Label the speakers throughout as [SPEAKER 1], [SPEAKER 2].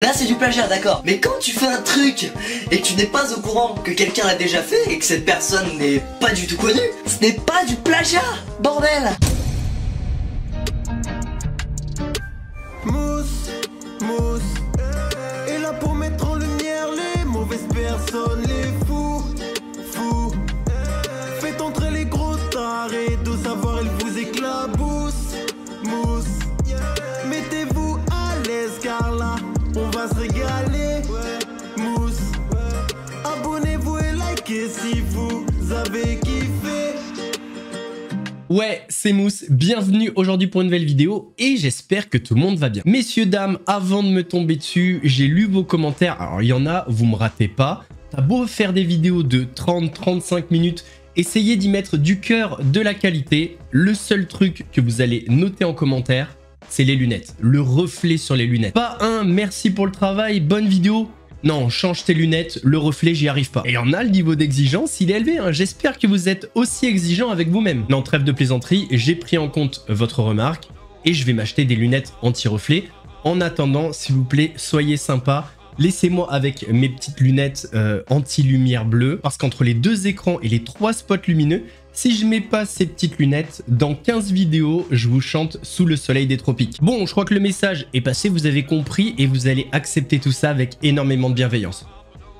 [SPEAKER 1] Là c'est du plagiat, d'accord. Mais quand tu fais un truc et que tu n'es pas au courant que quelqu'un l'a déjà fait et que cette personne n'est pas du tout connue, ce n'est pas du plagiat, bordel.
[SPEAKER 2] Mousse, est là pour mettre en lumière les mauvaises personnes, les fous. Faites entrer les gros tarés, de savoir elle vous éclabousse. Mousse, mettez-vous à l'aise car là on va se régaler. Mousse, abonnez-vous et likez si vous avez kiffé.
[SPEAKER 3] Ouais, c'est Mousse, bienvenue aujourd'hui pour une nouvelle vidéo et j'espère que tout le monde va bien. Messieurs, dames, avant de me tomber dessus, j'ai lu vos commentaires. Alors il y en a, vous me ratez pas. T'as beau faire des vidéos de 30-35 minutes, essayez d'y mettre du cœur, de la qualité. Le seul truc que vous allez noter en commentaire, c'est les lunettes. Le reflet sur les lunettes. Pas un merci pour le travail, bonne vidéo. Non, change tes lunettes, le reflet, j'y arrive pas. Et on a le niveau d'exigence, il est élevé, hein. J'espère que vous êtes aussi exigeant avec vous-même. Non, trêve de plaisanterie, j'ai pris en compte votre remarque et je vais m'acheter des lunettes anti-reflet. En attendant, s'il vous plaît, soyez sympa. Laissez-moi avec mes petites lunettes anti-lumière bleue, parce qu'entre les deux écrans et les 3 spots lumineux, si je mets pas ces petites lunettes, dans 15 vidéos, je vous chante sous le soleil des tropiques. Bon, je crois que le message est passé, vous avez compris, et vous allez accepter tout ça avec énormément de bienveillance.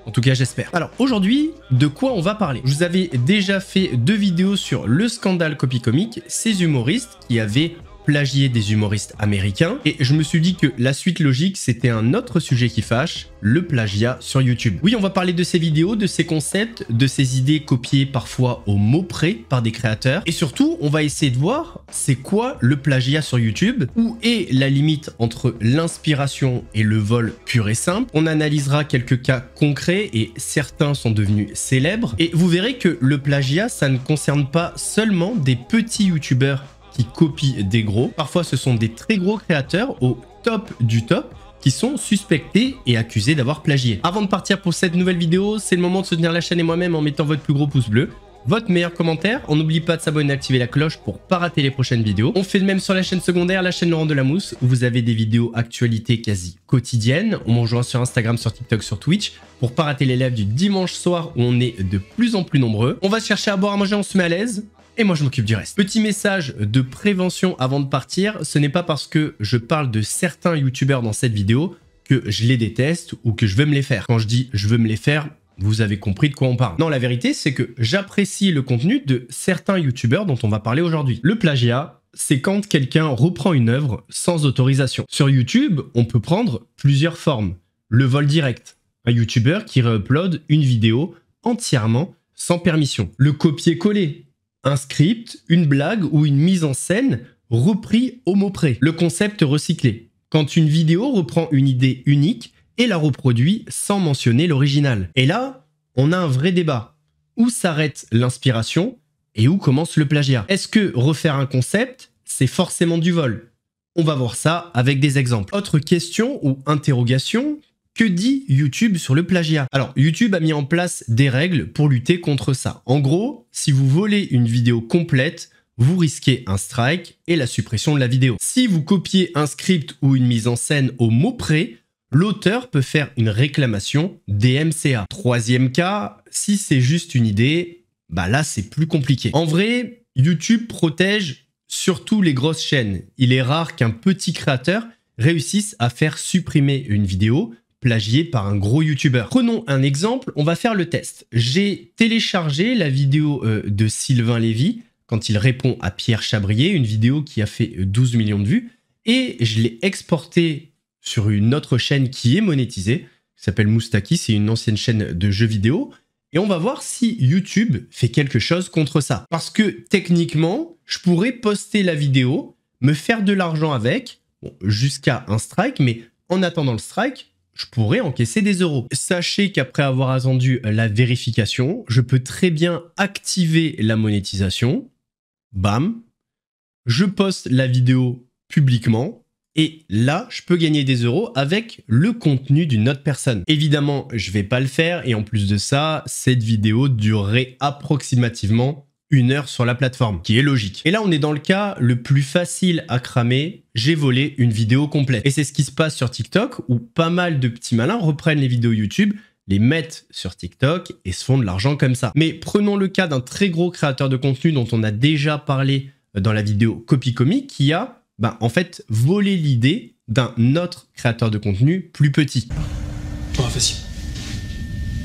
[SPEAKER 3] En tout cas, j'espère. Alors, aujourd'hui, de quoi on va parler? Je vous avais déjà fait 2 vidéos sur le scandale Copy Comic, ces humoristes qui avaient plagié des humoristes américains, et je me suis dit que la suite logique, c'était un autre sujet qui fâche, le plagiat sur YouTube. Oui, on va parler de ces vidéos, de ces concepts, de ces idées copiées parfois au mot près par des créateurs, et surtout, on va essayer de voir c'est quoi le plagiat sur YouTube, où est la limite entre l'inspiration et le vol pur et simple. On analysera quelques cas concrets, et certains sont devenus célèbres, et vous verrez que le plagiat, ça ne concerne pas seulement des petits youtubeurs qui copient des gros. Parfois, ce sont des très gros créateurs au top du top qui sont suspectés et accusés d'avoir plagié. Avant de partir pour cette nouvelle vidéo, c'est le moment de soutenir la chaîne et moi-même en mettant votre plus gros pouce bleu, votre meilleur commentaire. On n'oublie pas de s'abonner et d'activer la cloche pour pas rater les prochaines vidéos. On fait de même sur la chaîne secondaire, la chaîne Laurent Delamousse, où vous avez des vidéos actualités quasi quotidiennes. On me rejoint sur Instagram, sur TikTok, sur Twitch, pour pas rater les lives du dimanche soir où on est de plus en plus nombreux. On va chercher à boire, à manger, on se met à l'aise. Et moi, je m'occupe du reste. Petit message de prévention avant de partir. Ce n'est pas parce que je parle de certains youtubeurs dans cette vidéo que je les déteste ou que je veux me les faire. Quand je dis je veux me les faire, vous avez compris de quoi on parle. Non, la vérité, c'est que j'apprécie le contenu de certains youtubeurs dont on va parler aujourd'hui. Le plagiat, c'est quand quelqu'un reprend une œuvre sans autorisation. Sur YouTube, on peut prendre plusieurs formes. Le vol direct. Un youtubeur qui réupload une vidéo entièrement sans permission. Le copier-coller. Un script, une blague ou une mise en scène repris au mot près. Le concept recyclé. Quand une vidéo reprend une idée unique et la reproduit sans mentionner l'original. Et là, on a un vrai débat. Où s'arrête l'inspiration et où commence le plagiat? Est-ce que refaire un concept, c'est forcément du vol? On va voir ça avec des exemples. Autre question ou interrogation. Que dit YouTube sur le plagiat? Alors, YouTube a mis en place des règles pour lutter contre ça. En gros, si vous volez une vidéo complète, vous risquez un strike et la suppression de la vidéo. Si vous copiez un script ou une mise en scène au mot près, l'auteur peut faire une réclamation DMCA. Troisième cas, si c'est juste une idée, bah là c'est plus compliqué. En vrai, YouTube protège surtout les grosses chaînes. Il est rare qu'un petit créateur réussisse à faire supprimer une vidéo plagié par un gros youtubeur. Prenons un exemple, on va faire le test. J'ai téléchargé la vidéo de Sylvain Lévy quand il répond à Pierre Chabrier, une vidéo qui a fait 12 millions de vues, et je l'ai exportée sur une autre chaîne qui est monétisée, qui s'appelle Moustaki, c'est une ancienne chaîne de jeux vidéo, et on va voir si YouTube fait quelque chose contre ça. Parce que techniquement, je pourrais poster la vidéo, me faire de l'argent avec, bon, jusqu'à un strike, mais en attendant le strike, je pourrais encaisser des euros. Sachez qu'après avoir attendu la vérification, je peux très bien activer la monétisation. Bam. Je poste la vidéo publiquement. Et là, je peux gagner des euros avec le contenu d'une autre personne. Évidemment, je ne vais pas le faire. Et en plus de ça, cette vidéo durerait approximativement 1 heure sur la plateforme, qui est logique. Et là, on est dans le cas le plus facile à cramer. J'ai volé une vidéo complète. Et c'est ce qui se passe sur TikTok, où pas mal de petits malins reprennent les vidéos YouTube, les mettent sur TikTok et se font de l'argent comme ça. Mais prenons le cas d'un très gros créateur de contenu dont on a déjà parlé dans la vidéo Copy Comic, qui a en fait volé l'idée d'un autre créateur de contenu plus petit.
[SPEAKER 4] Oh, facile.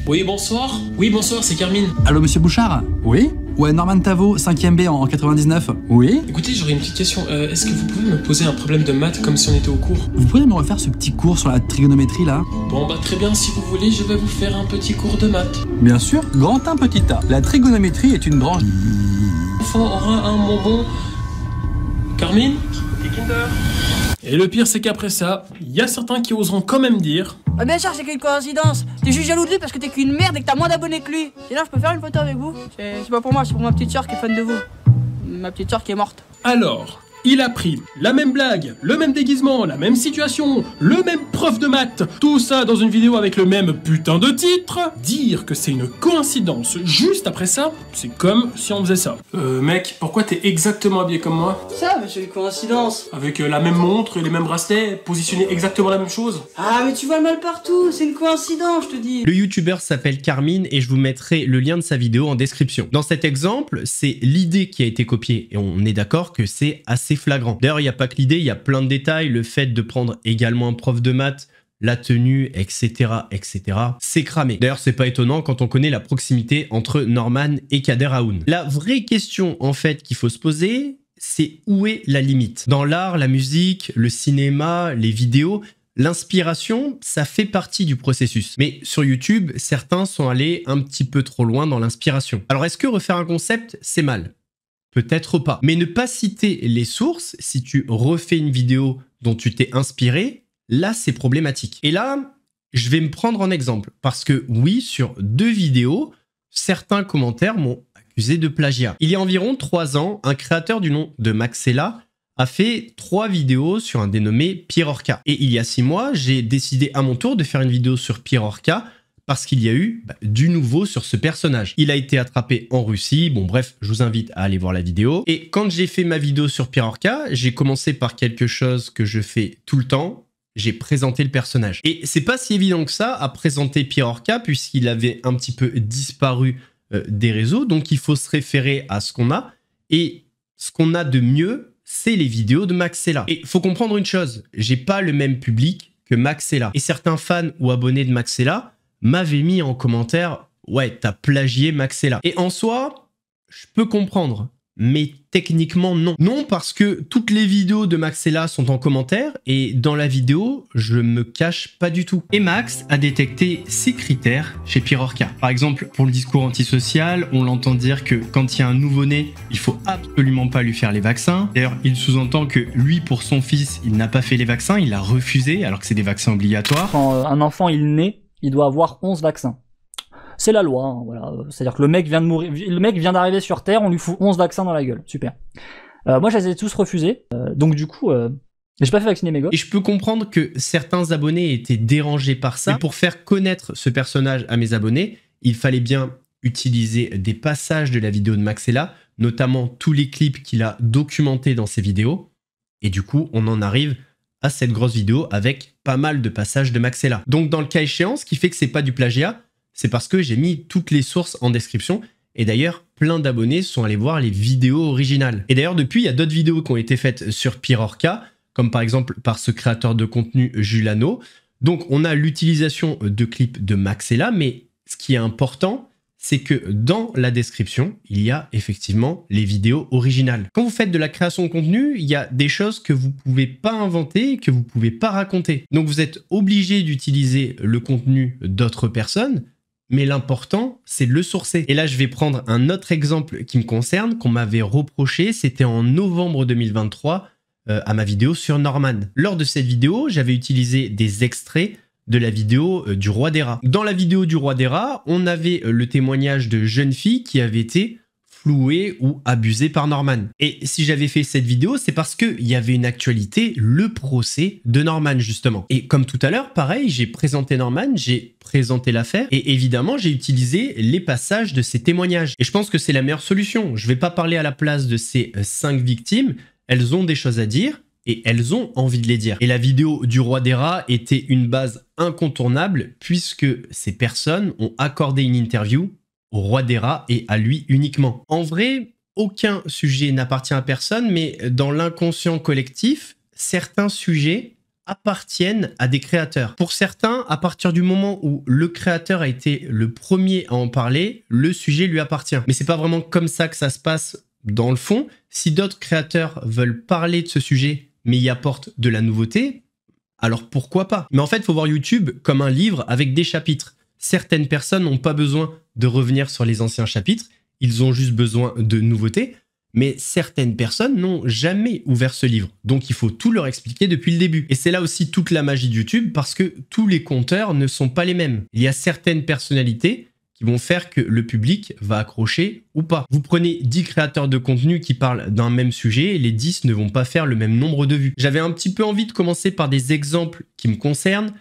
[SPEAKER 4] Oui, bonsoir. Oui, bonsoir, c'est Carmine.
[SPEAKER 5] Allô, monsieur Bouchard? Oui? Ouais, Norman Tavo, 5ème B en 99. Oui?
[SPEAKER 4] Écoutez, j'aurais une petite question. Est-ce que vous pouvez me poser un problème de maths comme si on était au cours?
[SPEAKER 5] Vous pourriez me refaire ce petit cours sur la trigonométrie, là?
[SPEAKER 4] Bon, bah très bien, si vous voulez, je vais vous faire un petit cours de maths.
[SPEAKER 5] Bien sûr, grand 1, petit a. La trigonométrie est une branche...
[SPEAKER 4] L'enfant aura un bonbon. Carmine? Petit Kinder. Et le pire, c'est qu'après ça, il y a certains qui oseront quand même dire...
[SPEAKER 6] Ah bien sûr, c'est qu'une coïncidence. T'es juste jaloux de lui parce que t'es qu'une merde et que t'as moins d'abonnés que lui. Sinon, je peux faire une photo avec vous. C'est pas pour moi, c'est pour ma petite soeur qui est fan de vous. Ma petite soeur qui est morte.
[SPEAKER 4] Alors, il a pris la même blague, le même déguisement, la même situation, le même prof de maths, tout ça dans une vidéo avec le même putain de titre. Dire que c'est une coïncidence juste après ça, c'est comme si on faisait ça. Mec, pourquoi t'es exactement habillé comme moi?
[SPEAKER 6] Ça, mais c'est une coïncidence.
[SPEAKER 4] Avec la même montre et les mêmes bracelets, positionné exactement la même chose.
[SPEAKER 6] Ah, mais tu vois le mal partout, c'est une coïncidence, je te dis.
[SPEAKER 3] Le youtubeur s'appelle Carmine et je vous mettrai le lien de sa vidéo en description. Dans cet exemple, c'est l'idée qui a été copiée et on est d'accord que c'est assez flagrant. D'ailleurs, il n'y a pas que l'idée, il y a plein de détails, le fait de prendre également un prof de maths, la tenue, etc., etc. C'est cramé. D'ailleurs, c'est pas étonnant quand on connaît la proximité entre Norman et Kader Aoun. La vraie question, en fait, qu'il faut se poser, c'est où est la limite? Dans l'art, la musique, le cinéma, les vidéos, l'inspiration, ça fait partie du processus. Mais sur YouTube, certains sont allés un petit peu trop loin dans l'inspiration. Alors, est-ce que refaire un concept, c'est mal? Peut-être pas. Mais ne pas citer les sources, si tu refais une vidéo dont tu t'es inspiré, là, c'est problématique. Et là, je vais me prendre en exemple. Parce que oui, sur 2 vidéos, certains commentaires m'ont accusé de plagiat. Il y a environ 3 ans, un créateur du nom de Maxella a fait 3 vidéos sur un dénommé Pierre Orca. Et il y a 6 mois, j'ai décidé à mon tour de faire une vidéo sur Pierre Orca parce qu'il y a eu du nouveau sur ce personnage. Il a été attrapé en Russie. Bon bref, je vous invite à aller voir la vidéo. Et quand j'ai fait ma vidéo sur Pierre Orca, j'ai commencé par quelque chose que je fais tout le temps. J'ai présenté le personnage. Et c'est pas si évident que ça à présenter Pierre Orca puisqu'il avait un petit peu disparu des réseaux. Donc il faut se référer à ce qu'on a. Et ce qu'on a de mieux, c'est les vidéos de Maxella. Et faut comprendre une chose, j'ai pas le même public que Maxella. Et certains fans ou abonnés de Maxella m'avait mis en commentaire « Ouais, t'as plagié Maxella ». Et en soi, je peux comprendre, mais techniquement non. Non, parce que toutes les vidéos de Maxella sont en commentaire et dans la vidéo, je me cache pas du tout. Et Max a détecté 6 critères chez Pierre Orca. Par exemple, pour le discours antisocial, on l'entend dire que quand il y a un nouveau-né, il faut absolument pas lui faire les vaccins. D'ailleurs, il sous-entend que lui, pour son fils, il n'a pas fait les vaccins, il a refusé alors que c'est des vaccins obligatoires.
[SPEAKER 7] Quand un enfant il naît, il doit avoir 11 vaccins. C'est la loi, hein, voilà. C'est-à-dire que le mec vient de mourir, le mec vient d'arriver sur Terre, on lui fout 11 vaccins dans la gueule. Super. Moi, je les ai tous refusés. Donc du coup, j'ai pas fait vacciner mes gosses.
[SPEAKER 3] Et je peux comprendre que certains abonnés étaient dérangés par ça. Mais pour faire connaître ce personnage à mes abonnés, il fallait bien utiliser des passages de la vidéo de Maxella, notamment tous les clips qu'il a documentés dans ses vidéos. Et du coup, on en arrive à cette grosse vidéo avec pas mal de passages de Maxella. Donc dans le cas échéant, ce qui fait que c'est pas du plagiat, c'est parce que j'ai mis toutes les sources en description. Et d'ailleurs, plein d'abonnés sont allés voir les vidéos originales. Et d'ailleurs, depuis, il y a d'autres vidéos qui ont été faites sur Pierre Orca, comme par exemple par ce créateur de contenu Julano. Donc on a l'utilisation de clips de Maxella, mais ce qui est important, c'est que dans la description, il y a effectivement les vidéos originales. Quand vous faites de la création de contenu, il y a des choses que vous ne pouvez pas inventer, que vous ne pouvez pas raconter. Donc vous êtes obligé d'utiliser le contenu d'autres personnes, mais l'important, c'est de le sourcer. Et là, je vais prendre un autre exemple qui me concerne, qu'on m'avait reproché, c'était en novembre 2023, à ma vidéo sur Norman. Lors de cette vidéo, j'avais utilisé des extraits de la vidéo du Roi des Rats. Dans la vidéo du Roi des Rats, on avait le témoignage de jeunes filles qui avaient été floué ou abusé par Norman. Et si j'avais fait cette vidéo, c'est parce qu'il y avait une actualité, le procès de Norman justement. Et comme tout à l'heure, pareil, j'ai présenté Norman, j'ai présenté l'affaire et évidemment j'ai utilisé les passages de ses témoignages. Et je pense que c'est la meilleure solution. Je vais pas parler à la place de ces 5 victimes, elles ont des choses à dire et elles ont envie de les dire. Et la vidéo du roi des rats était une base incontournable puisque ces personnes ont accordé une interview au roi des rats et à lui uniquement. En vrai, aucun sujet n'appartient à personne, mais dans l'inconscient collectif, certains sujets appartiennent à des créateurs. Pour certains, à partir du moment où le créateur a été le premier à en parler, le sujet lui appartient. Mais c'est pas vraiment comme ça que ça se passe dans le fond. Si d'autres créateurs veulent parler de ce sujet, mais y apportent de la nouveauté, alors pourquoi pas? Mais en fait, il faut voir YouTube comme un livre avec des chapitres. Certaines personnes n'ont pas besoin de revenir sur les anciens chapitres, ils ont juste besoin de nouveautés, mais certaines personnes n'ont jamais ouvert ce livre. Donc il faut tout leur expliquer depuis le début. Et c'est là aussi toute la magie de YouTube, parce que tous les compteurs ne sont pas les mêmes. Il y a certaines personnalités qui vont faire que le public va accrocher ou pas. Vous prenez 10 créateurs de contenu qui parlent d'un même sujet, et les 10 ne vont pas faire le même nombre de vues. J'avais un petit peu envie de commencer par des exemples qui me concernent,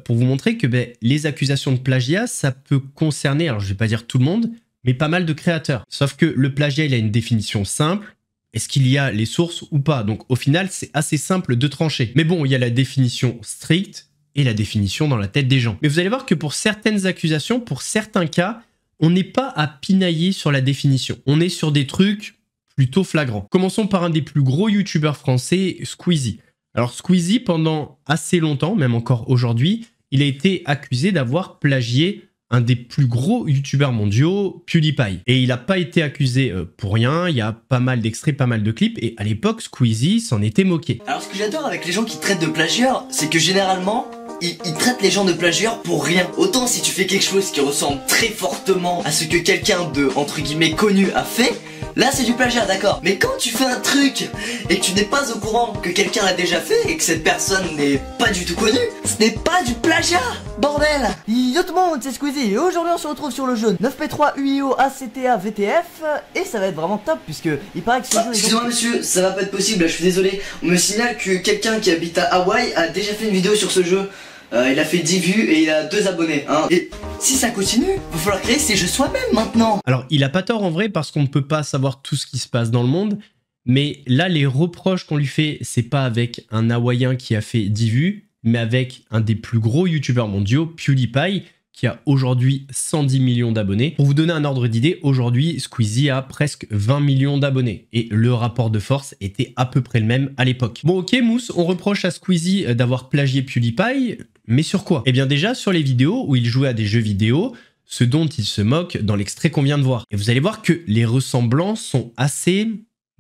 [SPEAKER 3] pour vous montrer que les accusations de plagiat, ça peut concerner, alors je vais pas dire tout le monde, mais pas mal de créateurs. Sauf que le plagiat, il a une définition simple. Est-ce qu'il y a les sources ou pas? Donc au final, c'est assez simple de trancher. Mais bon, il y a la définition stricte et la définition dans la tête des gens. Mais vous allez voir que pour certaines accusations, pour certains cas, on n'est pas à pinailler sur la définition. On est sur des trucs plutôt flagrants. Commençons par un des plus gros youtubeurs français, Squeezie. Alors Squeezie, pendant assez longtemps, même encore aujourd'hui, il a été accusé d'avoir plagié un des plus gros youtubeurs mondiaux, PewDiePie. Et il n'a pas été accusé pour rien, il y a pas mal d'extraits, pas mal de clips, et à l'époque, Squeezie s'en était moqué.
[SPEAKER 1] Alors ce que j'adore avec les gens qui traitent de plagieurs, c'est que généralement, ils traitent les gens de plagieurs pour rien. Autant si tu fais quelque chose qui ressemble très fortement à ce que quelqu'un de, entre guillemets, connu a fait, là c'est du plagiat, d'accord. Mais quand tu fais un truc et que tu n'es pas au courant que quelqu'un l'a déjà fait et que cette personne n'est pas du tout connue, ce n'est pas du plagiat, bordel.
[SPEAKER 8] Yo tout le monde, c'est Squeezie et aujourd'hui on se retrouve sur le jeu 9P3 UIO ACTA VTF et ça va être vraiment top puisque il paraît que ce jeu est...
[SPEAKER 1] Excusez-moi monsieur, ça va pas être possible, je suis désolé. On me signale que quelqu'un qui habite à Hawaï a déjà fait une vidéo sur ce jeu. Il a fait 10 vues et il a 2 abonnés, hein. Et si ça continue, il va falloir créer ces jeux soi-même maintenant.
[SPEAKER 3] Alors, il a pas tort en vrai parce qu'on ne peut pas savoir tout ce qui se passe dans le monde. Mais là, les reproches qu'on lui fait, c'est pas avec un Hawaïen qui a fait 10 vues, mais avec un des plus gros youtubeurs mondiaux, PewDiePie, qui a aujourd'hui 110 millions d'abonnés. Pour vous donner un ordre d'idée, aujourd'hui, Squeezie a presque 20 millions d'abonnés. Et le rapport de force était à peu près le même à l'époque. Bon ok Mousse, on reproche à Squeezie d'avoir plagié PewDiePie, mais sur quoi? Eh bien déjà sur les vidéos où il jouait à des jeux vidéo, ce dont il se moque dans l'extrait qu'on vient de voir. Et vous allez voir que les ressemblances sont assez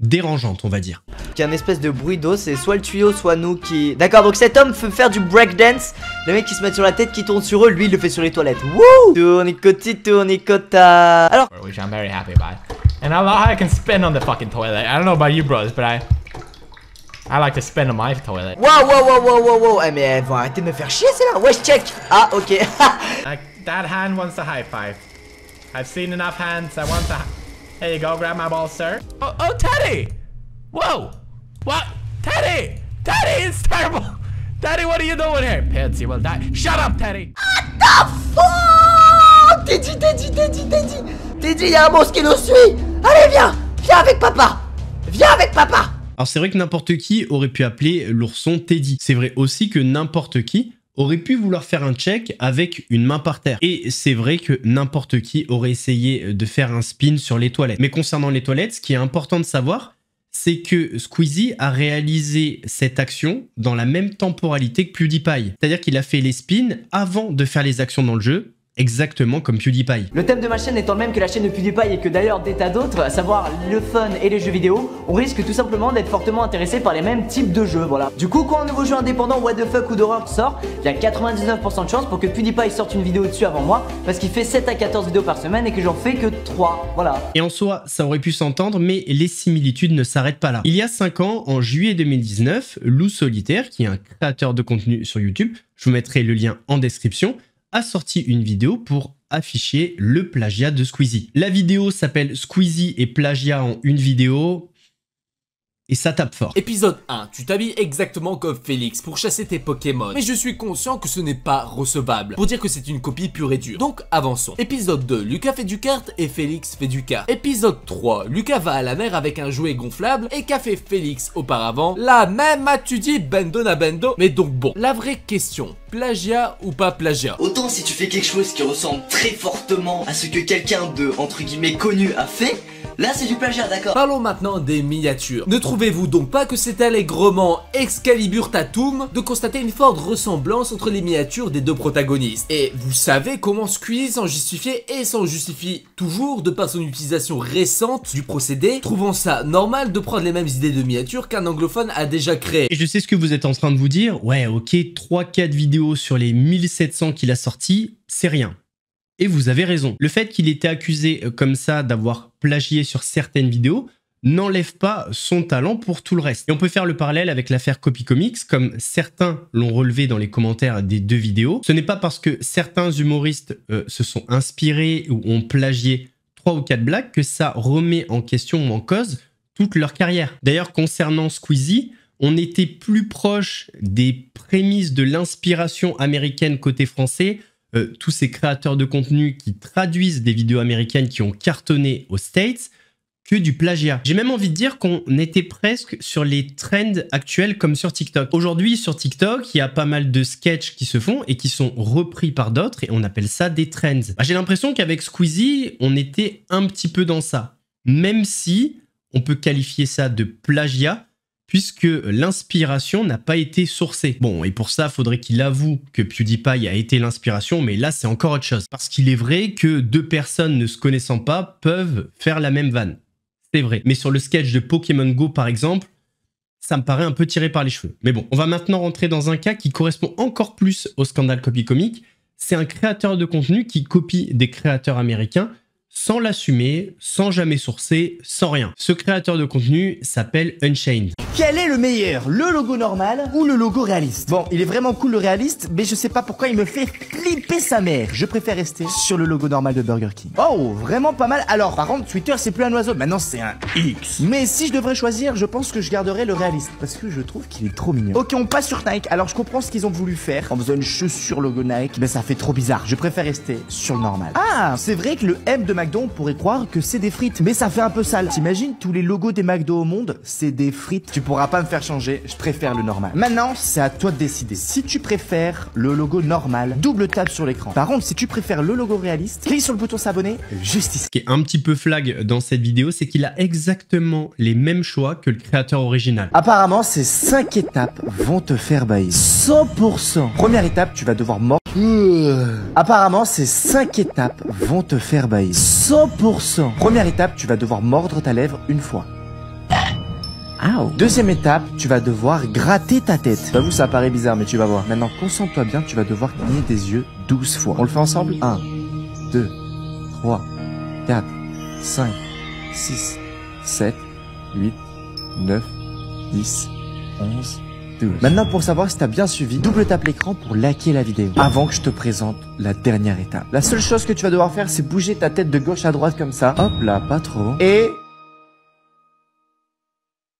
[SPEAKER 3] dérangeantes, on va dire.
[SPEAKER 8] Il y a un espèce de bruit d'eau, c'est soit le tuyau, soit nous qui... D'accord, donc cet homme peut faire du breakdance. Le mec qui se met sur la tête, qui tourne sur eux, lui il le fait sur les toilettes. Wouh! Tournicoti, tournicota. Alors...
[SPEAKER 9] Which I'm very happy about. And I love how I can spin on the fucking toilet. I don't know about you bros, but I like to spin on my toilet.
[SPEAKER 8] Wow. Eh mais elles vont arrêter de me faire chier, c'est là. Wesh, check. Ah, ok.
[SPEAKER 9] That hand wants a high five. I've seen enough hands. I want to... There you go, grab my ball, sir. Oh, Teddy! Whoa! What? Teddy! Teddy, it's terrible! Teddy, what are you doing here? Pits, you will die. Shut up, Teddy!
[SPEAKER 8] What the fuck? Teddy, y'a un monstre qui nous suit. Allez, viens avec papa. Viens avec papa.
[SPEAKER 3] Alors c'est vrai que n'importe qui aurait pu appeler l'ourson Teddy. C'est vrai aussi que n'importe qui aurait pu vouloir faire un check avec une main par terre. Et c'est vrai que n'importe qui aurait essayé de faire un spin sur les toilettes. Mais concernant les toilettes, ce qui est important de savoir, c'est que Squeezie a réalisé cette action dans la même temporalité que PewDiePie. C'est-à-dire qu'il a fait les spins avant de faire les actions dans le jeu, exactement comme PewDiePie.
[SPEAKER 8] Le thème de ma chaîne étant le même que la chaîne de PewDiePie et que d'ailleurs des tas d'autres, à savoir le fun et les jeux vidéo, on risque tout simplement d'être fortement intéressé par les mêmes types de jeux, voilà. Du coup, quand un nouveau jeu indépendant what the fuck ou d'horreur sort, il y a 99% de chances pour que PewDiePie sorte une vidéo dessus avant moi, parce qu'il fait 7 à 14 vidéos par semaine et que j'en fais que 3, voilà.
[SPEAKER 3] Et en soi, ça aurait pu s'entendre, mais les similitudes ne s'arrêtent pas là. Il y a 5 ans, en juillet 2019, Lou Solitaire, qui est un créateur de contenu sur YouTube, je vous mettrai le lien en description, a sorti une vidéo pour afficher le plagiat de Squeezie. La vidéo s'appelle Squeezie et plagiat en une vidéo. Et ça tape fort.
[SPEAKER 10] Épisode 1. Tu t'habilles exactement comme Félix pour chasser tes Pokémon. Mais je suis conscient que ce n'est pas recevable. Pour dire que c'est une copie pure et dure. Donc avançons. Épisode 2. Lucas fait du kart et Félix fait du kart. Épisode 3. Lucas va à la mer avec un jouet gonflable. Et qu'a fait Félix auparavant? La même as-tu dit bendo na bendo? Mais donc bon, la vraie question. Plagiat ou pas plagiat?
[SPEAKER 1] Autant si tu fais quelque chose qui ressemble très fortement à ce que quelqu'un de, entre guillemets, connu a fait, là c'est du plagiat, d'accord?
[SPEAKER 10] Parlons maintenant des miniatures. Ne trouvez-vous donc pas que c'est allègrement Excalibur Tatum de constater une forte ressemblance entre les miniatures des deux protagonistes? Et vous savez comment Squeezie s'en justifiait et s'en justifie toujours de par son utilisation récente du procédé, trouvant ça normal de prendre les mêmes idées de miniatures qu'un anglophone a déjà créé.
[SPEAKER 3] Et je sais ce que vous êtes en train de vous dire. Ouais, ok, 3-4 vidéos sur les 1700 qu'il a sortis, c'est rien. Et vous avez raison. Le fait qu'il était accusé comme ça d'avoir plagié sur certaines vidéos n'enlève pas son talent pour tout le reste. Et on peut faire le parallèle avec l'affaire Copy Comics, comme certains l'ont relevé dans les commentaires des deux vidéos. Ce n'est pas parce que certains humoristes se sont inspirés ou ont plagié 3 ou 4 blagues que ça remet en question ou en cause toute leur carrière. D'ailleurs, concernant Squeezie, on était plus proche des prémices de l'inspiration américaine côté français, tous ces créateurs de contenu qui traduisent des vidéos américaines qui ont cartonné aux States, que du plagiat. J'ai même envie de dire qu'on était presque sur les trends actuels comme sur TikTok. Aujourd'hui, sur TikTok, il y a pas mal de sketchs qui se font et qui sont repris par d'autres et on appelle ça des trends. J'ai l'impression qu'avec Squeezie, on était un petit peu dans ça. Même si on peut qualifier ça de plagiat, puisque l'inspiration n'a pas été sourcée. Bon, et pour ça, il faudrait qu'il avoue que PewDiePie a été l'inspiration, mais là, c'est encore autre chose. Parce qu'il est vrai que deux personnes ne se connaissant pas peuvent faire la même vanne. C'est vrai. Mais sur le sketch de Pokémon Go, par exemple, ça me paraît un peu tiré par les cheveux. Mais bon, on va maintenant rentrer dans un cas qui correspond encore plus au scandale Copy Comics. C'est un créateur de contenu qui copie des créateurs américains sans l'assumer, sans jamais sourcer, sans rien. Ce créateur de contenu s'appelle Unchained.
[SPEAKER 11] Quel est le meilleur, le logo normal ou le logo réaliste? Bon, il est vraiment cool le réaliste, mais je sais pas pourquoi il me fait flipper sa mère. Je préfère rester sur le logo normal de Burger King. Oh, vraiment pas mal. Alors, par contre, Twitter, c'est plus un oiseau, maintenant c'est un X. Mais si je devrais choisir, je pense que je garderais le réaliste, parce que je trouve qu'il est trop mignon. Ok, on passe sur Nike. Alors, je comprends ce qu'ils ont voulu faire en faisant une chaussure logo Nike, mais ça fait trop bizarre. Je préfère rester sur le normal. Ah, c'est vrai que le M de McDo, on pourrait croire que c'est des frites, mais ça fait un peu sale. T'imagines tous les logos des McDo au monde, c'est des frites. Tu pourras pas me faire changer, je préfère le normal. Maintenant, c'est à toi de décider. Si tu préfères le logo normal, double tape sur l'écran. Par contre, si tu préfères le logo réaliste, clique sur le bouton s'abonner, juste ici.
[SPEAKER 3] Ce qui est un petit peu flag dans cette vidéo, c'est qu'il a exactement les mêmes choix que le créateur original.
[SPEAKER 11] Apparemment, ces 5 étapes vont te faire bailler. 100%. Première étape, tu vas devoir mordre. Apparemment, ces 5 étapes vont te faire bailler. 100%. Première étape, tu vas devoir mordre ta lèvre une fois. Ow. Deuxième étape, tu vas devoir gratter ta tête. J'avoue, ça paraît bizarre, mais tu vas voir. Maintenant, concentre-toi bien, tu vas devoir cligner des yeux 12 fois. On le fait ensemble? 1, 2, 3, 4, 5, 6, 7, 8, 9, 10, 11, 12. Maintenant, pour savoir si t'as bien suivi, double tape l'écran pour liker la vidéo. Avant que je te présente la dernière étape. La seule chose que tu vas devoir faire, c'est bouger ta tête de gauche à droite comme ça. Hop là, pas trop. Et...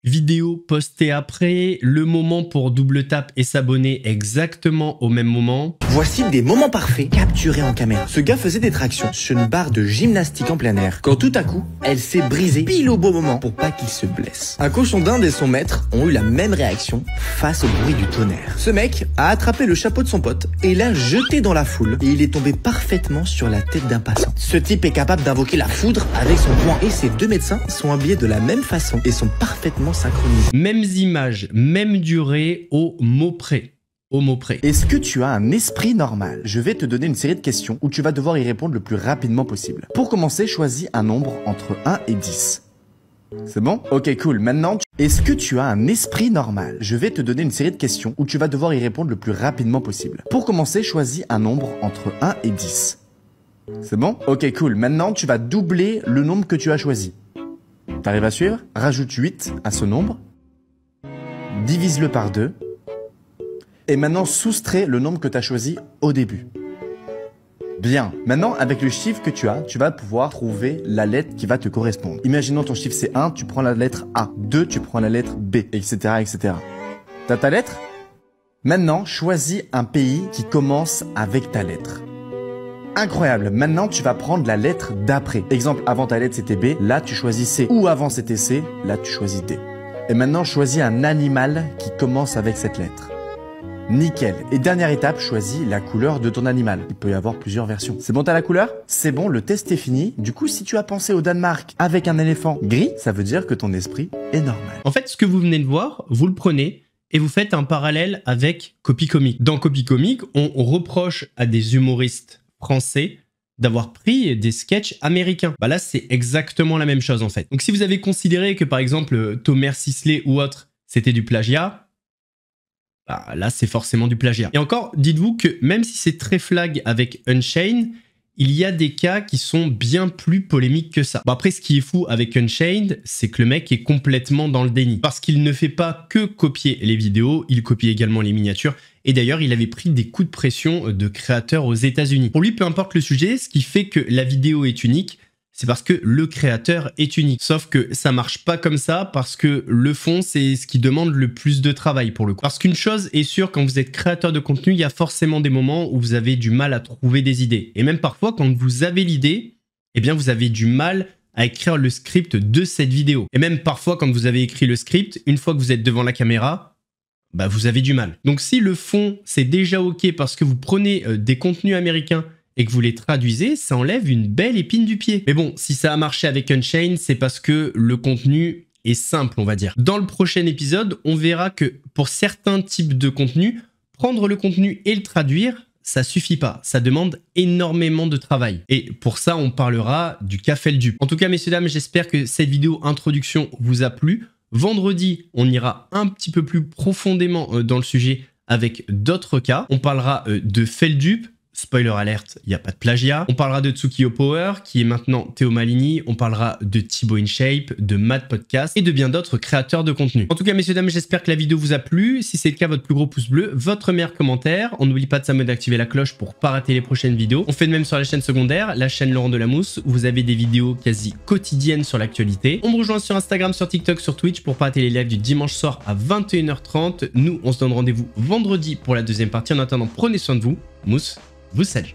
[SPEAKER 3] Vidéo postée après, le moment pour double tap et s'abonner exactement au même moment.
[SPEAKER 11] Voici des moments parfaits capturés en caméra. Ce gars faisait des tractions sur une barre de gymnastique en plein air, quand tout à coup, elle s'est brisée pile au bon moment pour pas qu'il se blesse. Un cochon d'Inde et son maître ont eu la même réaction face au bruit du tonnerre. Ce mec a attrapé le chapeau de son pote et l'a jeté dans la foule et il est tombé parfaitement sur la tête d'un passant. Ce type est capable d'invoquer la foudre avec son poing et ces deux médecins sont habillés de la même façon et sont parfaitement synchronisés.
[SPEAKER 3] Mêmes images, même durée, au mot près. Au mot près.
[SPEAKER 11] Est-ce que tu as un esprit normal? Je vais te donner une série de questions où tu vas devoir y répondre le plus rapidement possible. Pour commencer, choisis un nombre entre 1 et 10. C'est bon? Ok, cool. Maintenant, est-ce que tu as un esprit normal? Je vais te donner une série de questions où tu vas devoir y répondre le plus rapidement possible. Pour commencer, choisis un nombre entre 1 et 10. C'est bon? Ok, cool. Maintenant, tu vas doubler le nombre que tu as choisi. T'arrives à suivre? Rajoute 8 à ce nombre. Divise-le par 2. Et maintenant, soustrais le nombre que tu as choisi au début. Bien. Maintenant, avec le chiffre que tu as, tu vas pouvoir trouver la lettre qui va te correspondre. Imaginons ton chiffre c'est 1, tu prends la lettre A. 2, tu prends la lettre B, etc., etc. T'as ta lettre? Maintenant, choisis un pays qui commence avec ta lettre. Incroyable. Maintenant, tu vas prendre la lettre d'après. Exemple, avant ta lettre, c'était B. Là, tu choisis C. Ou avant, c'était C. Là, tu choisis D. Et maintenant, choisis un animal qui commence avec cette lettre. Nickel. Et dernière étape, choisis la couleur de ton animal. Il peut y avoir plusieurs versions. C'est bon, t'as la couleur? C'est bon, le test est fini. Du coup, si tu as pensé au Danemark avec un éléphant gris, ça veut dire que ton esprit est normal.
[SPEAKER 3] En fait, ce que vous venez de voir, vous le prenez et vous faites un parallèle avec Copy Comic. Dans Copy Comic, on reproche à des humoristes français d'avoir pris des sketchs américains. Bah là, c'est exactement la même chose en fait. Donc si vous avez considéré que par exemple Thomas Sisley ou autre, c'était du plagiat, bah là, c'est forcément du plagiat. Et encore, dites-vous que même si c'est très flag avec Unchained, il y a des cas qui sont bien plus polémiques que ça. Bon après, ce qui est fou avec Unchained, c'est que le mec est complètement dans le déni. Parce qu'il ne fait pas que copier les vidéos, il copie également les miniatures. Et d'ailleurs, il avait pris des coups de pression de créateurs aux États-Unis. Pour lui, peu importe le sujet, ce qui fait que la vidéo est unique, c'est parce que le créateur est unique. Sauf que ça marche pas comme ça parce que le fond, c'est ce qui demande le plus de travail pour le coup. Parce qu'une chose est sûre, quand vous êtes créateur de contenu, il y a forcément des moments où vous avez du mal à trouver des idées. Et même parfois, quand vous avez l'idée, eh bien, vous avez du mal à écrire le script de cette vidéo. Et même parfois, quand vous avez écrit le script, une fois que vous êtes devant la caméra, bah vous avez du mal. Donc si le fond, c'est déjà ok parce que vous prenez des contenus américains et que vous les traduisez, ça enlève une belle épine du pied. Mais bon, si ça a marché avec Unchained, c'est parce que le contenu est simple, on va dire. Dans le prochain épisode, on verra que pour certains types de contenus, prendre le contenu et le traduire, ça suffit pas. Ça demande énormément de travail. Et pour ça, on parlera du cas Feldup. En tout cas, messieurs, dames, j'espère que cette vidéo introduction vous a plu. Vendredi, on ira un petit peu plus profondément dans le sujet avec d'autres cas. On parlera de Feldup. Spoiler alert, il n'y a pas de plagiat. On parlera de Tsukio Power, qui est maintenant Théo Malini. On parlera de Thibaut InShape, de Mad Podcast et de bien d'autres créateurs de contenu. En tout cas, messieurs, dames, j'espère que la vidéo vous a plu. Si c'est le cas, votre plus gros pouce bleu, votre meilleur commentaire. On n'oublie pas de s'abonner, d'activer la cloche pour ne pas rater les prochaines vidéos. On fait de même sur la chaîne secondaire, la chaîne Laurent Delamousse, où vous avez des vidéos quasi quotidiennes sur l'actualité. On me rejoint sur Instagram, sur TikTok, sur Twitch pour ne pas rater les lives du dimanche soir à 21h30. Nous, on se donne rendez-vous vendredi pour la deuxième partie. En attendant, prenez soin de vous. Mousse vous salue.